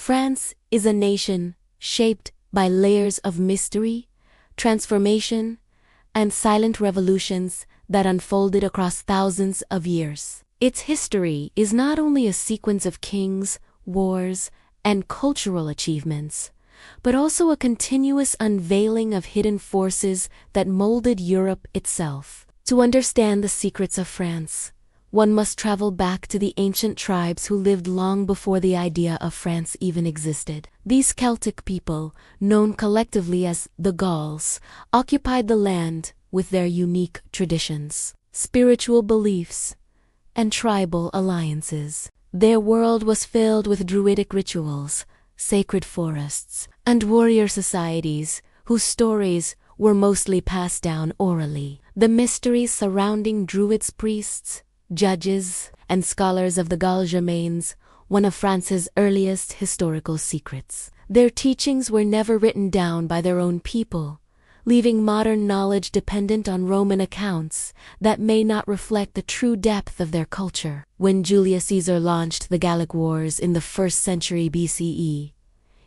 France is a nation shaped by layers of mystery, transformation, and silent revolutions that unfolded across thousands of years. Its history is not only a sequence of kings, wars, and cultural achievements, but also a continuous unveiling of hidden forces that molded Europe itself. To understand the secrets of France, one must travel back to the ancient tribes who lived long before the idea of France even existed. These Celtic people, known collectively as the Gauls, occupied the land with their unique traditions, spiritual beliefs, and tribal alliances. Their world was filled with druidic rituals, sacred forests, and warrior societies whose stories were mostly passed down orally. The mysteries surrounding druids, priests, judges, and scholars of the Gauls remains one of France's earliest historical secrets. Their teachings were never written down by their own people, leaving modern knowledge dependent on Roman accounts that may not reflect the true depth of their culture. When Julius Caesar launched the Gallic Wars in the 1st century BCE,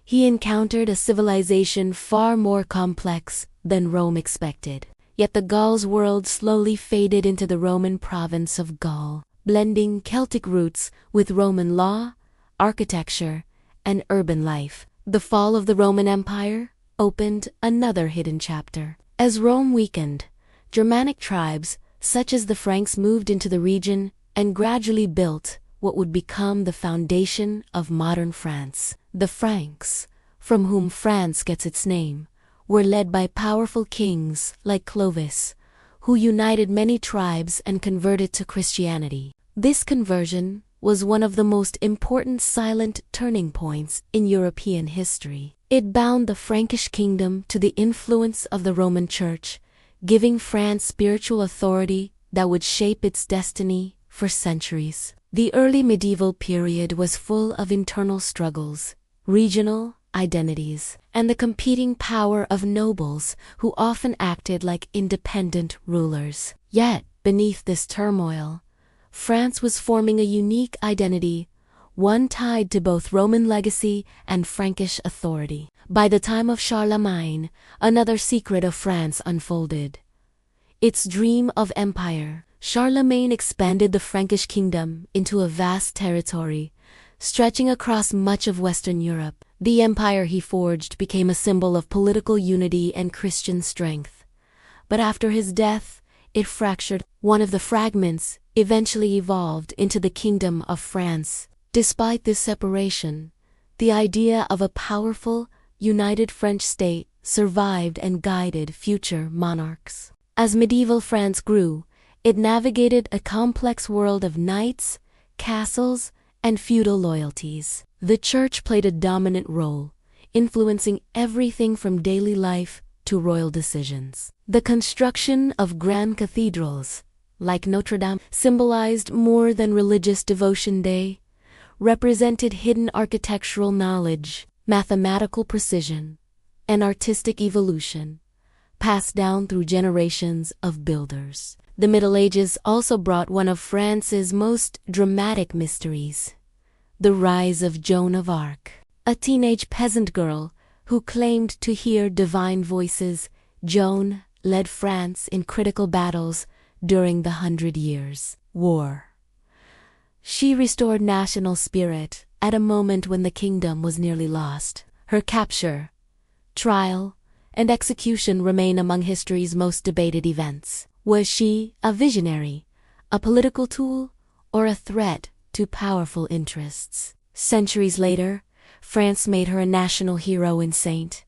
he encountered a civilization far more complex than Rome expected. Yet the Gauls' world slowly faded into the Roman province of Gaul, blending Celtic roots with Roman law, architecture, and urban life. The fall of the Roman Empire opened another hidden chapter. As Rome weakened, Germanic tribes such as the Franks moved into the region and gradually built what would become the foundation of modern France. The Franks, from whom France gets its name, were led by powerful kings like Clovis, who united many tribes and converted to Christianity. This conversion was one of the most important silent turning points in European history. It bound the Frankish kingdom to the influence of the Roman Church, giving France spiritual authority that would shape its destiny for centuries. The early medieval period was full of internal struggles, regional identities, and the competing power of nobles who often acted like independent rulers. Yet, beneath this turmoil, France was forming a unique identity, one tied to both Roman legacy and Frankish authority. By the time of Charlemagne, another secret of France unfolded. Its dream of empire. Charlemagne expanded the Frankish kingdom into a vast territory, stretching across much of Western Europe. The empire he forged became a symbol of political unity and Christian strength. But after his death, it fractured. One of the fragments eventually evolved into the Kingdom of France. Despite this separation, the idea of a powerful, united French state survived and guided future monarchs. As medieval France grew, it navigated a complex world of knights, castles, and feudal loyalties. The church played a dominant role, influencing everything from daily life to royal decisions. The construction of grand cathedrals, like Notre Dame, symbolized more than religious devotion. They represented hidden architectural knowledge, mathematical precision, and artistic evolution, passed down through generations of builders. The Middle Ages also brought one of France's most dramatic mysteries: the rise of Joan of Arc. A teenage peasant girl who claimed to hear divine voices, Joan led France in critical battles during the 100 Years' War. She restored national spirit at a moment when the kingdom was nearly lost. Her capture, trial, and execution remain among history's most debated events. Was she a visionary, a political tool, or a threat to powerful interests? Centuries later, France made her a national hero and saint,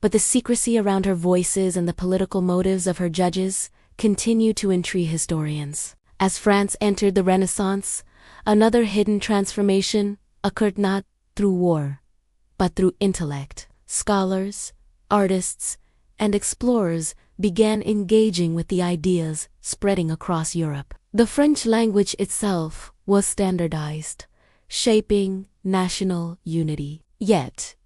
but the secrecy around her voices and the political motives of her judges continue to intrigue historians. As France entered the Renaissance, another hidden transformation occurred not through war, but through intellect. Scholars, artists, and explorers began engaging with the ideas spreading across Europe. The French language itself was standardized, shaping national unity. Yet,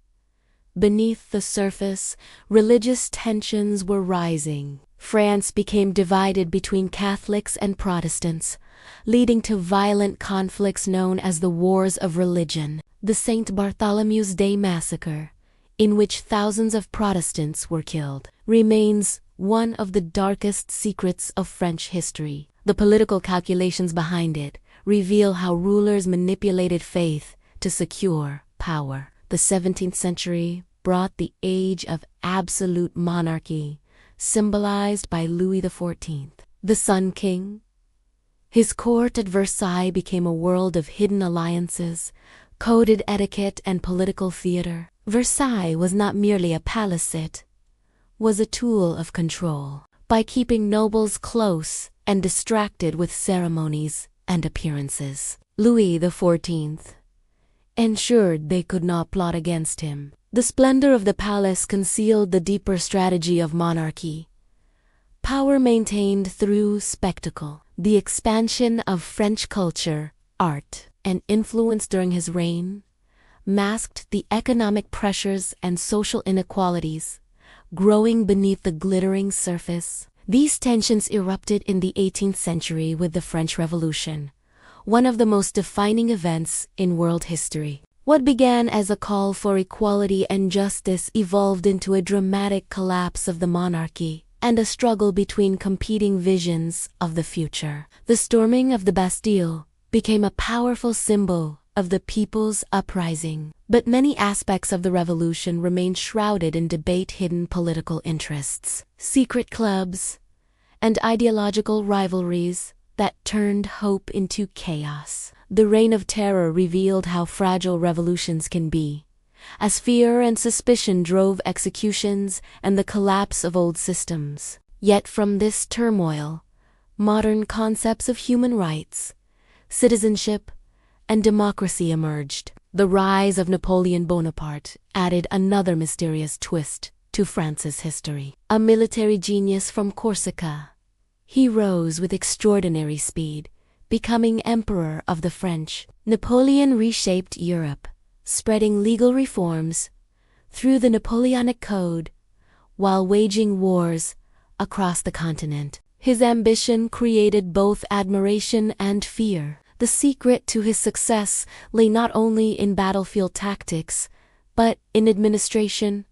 beneath the surface, religious tensions were rising. France became divided between Catholics and Protestants, leading to violent conflicts known as the Wars of Religion. The St. Bartholomew's Day Massacre, in which thousands of Protestants were killed, remains one of the darkest secrets of French history. The political calculations behind it reveal how rulers manipulated faith to secure power. The 17th century brought the age of absolute monarchy, symbolized by Louis XIV, the Sun King. His court at Versailles became a world of hidden alliances, coded etiquette, and political theater. Versailles was not merely a palace, it was a tool of control. By keeping nobles close and distracted with ceremonies and appearances, Louis XIV ensured they could not plot against him. The splendor of the palace concealed the deeper strategy of monarchy. Power maintained through spectacle. The expansion of French culture, art, and influence during his reign masked the economic pressures and social inequalities growing beneath the glittering surface. These tensions erupted in the 18th century with the French Revolution, one of the most defining events in world history. What began as a call for equality and justice evolved into a dramatic collapse of the monarchy and a struggle between competing visions of the future. The storming of the Bastille became a powerful symbol of the people's uprising, but many aspects of the revolution remained shrouded in debate-hidden political interests, secret clubs, and ideological rivalries that turned hope into chaos. The Reign of Terror revealed how fragile revolutions can be, as fear and suspicion drove executions and the collapse of old systems. Yet from this turmoil, modern concepts of human rights, citizenship, and democracy emerged. The rise of Napoleon Bonaparte added another mysterious twist to France's history. A military genius from Corsica, he rose with extraordinary speed, becoming Emperor of the French. Napoleon reshaped Europe, spreading legal reforms through the Napoleonic Code while waging wars across the continent. His ambition created both admiration and fear. The secret to his success lay not only in battlefield tactics, but in administration,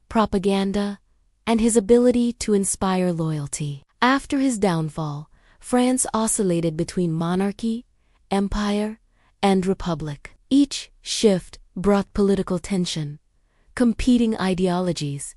propaganda, and his ability to inspire loyalty. After his downfall, France oscillated between monarchy, empire, and republic. Each shift brought political tension, competing ideologies,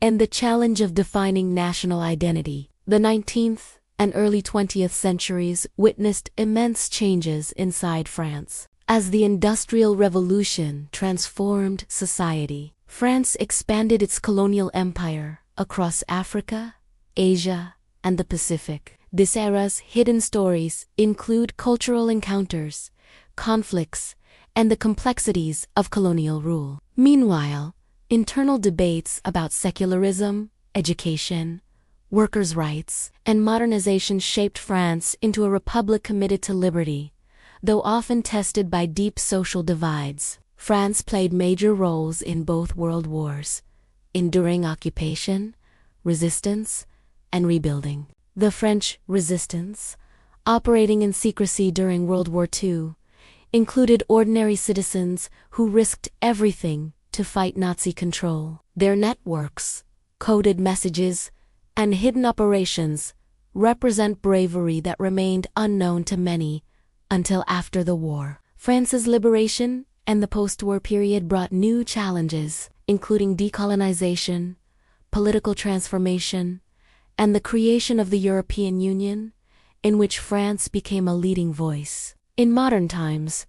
and the challenge of defining national identity. The 19th and early 20th centuries witnessed immense changes inside France. As the Industrial Revolution transformed society, France expanded its colonial empire across Africa, Asia, and the Pacific. This era's hidden stories include cultural encounters, conflicts, and the complexities of colonial rule. Meanwhile, internal debates about secularism, education, workers' rights, and modernization shaped France into a republic committed to liberty, though often tested by deep social divides. France played major roles in both world wars, enduring occupation, resistance, and rebuilding. The French resistance, operating in secrecy during World War II, included ordinary citizens who risked everything to fight Nazi control. Their networks, coded messages, and hidden operations represent bravery that remained unknown to many until after the war. France's liberation and the post-war period brought new challenges, including decolonization, political transformation, and the creation of the European Union, in which France became a leading voice. In modern times,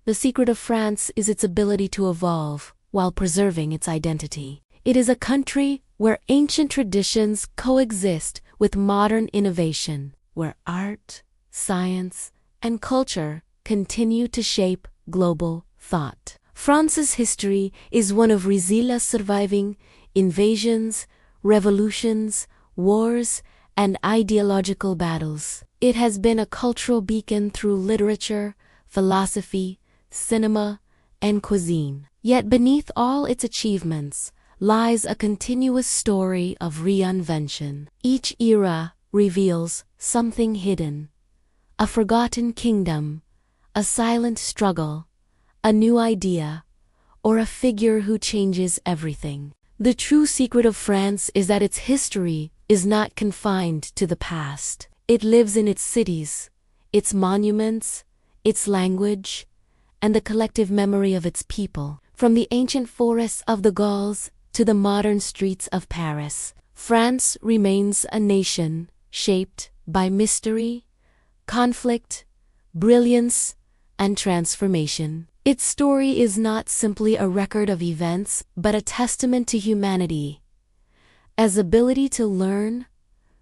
the secret of France is its ability to evolve while preserving its identity. It is a country where ancient traditions coexist with modern innovation, where art, science, and culture continue to shape global thought. France's history is one of resilience, surviving invasions, revolutions, wars, and ideological battles. It has been a cultural beacon through literature, philosophy, cinema, and cuisine. Yet beneath all its achievements lies a continuous story of reinvention. Each era reveals something hidden, A forgotten kingdom, a silent struggle, a new idea, or a figure who changes everything. The true secret of France is that its history is not confined to the past. It lives in its cities, its monuments, its language, and the collective memory of its people. From the ancient forests of the Gauls to the modern streets of Paris, France remains a nation shaped by mystery, conflict, brilliance, and transformation. Its story is not simply a record of events, but a testament to humanity, as ability to learn,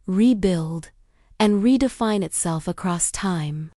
rebuild, and redefine itself across time.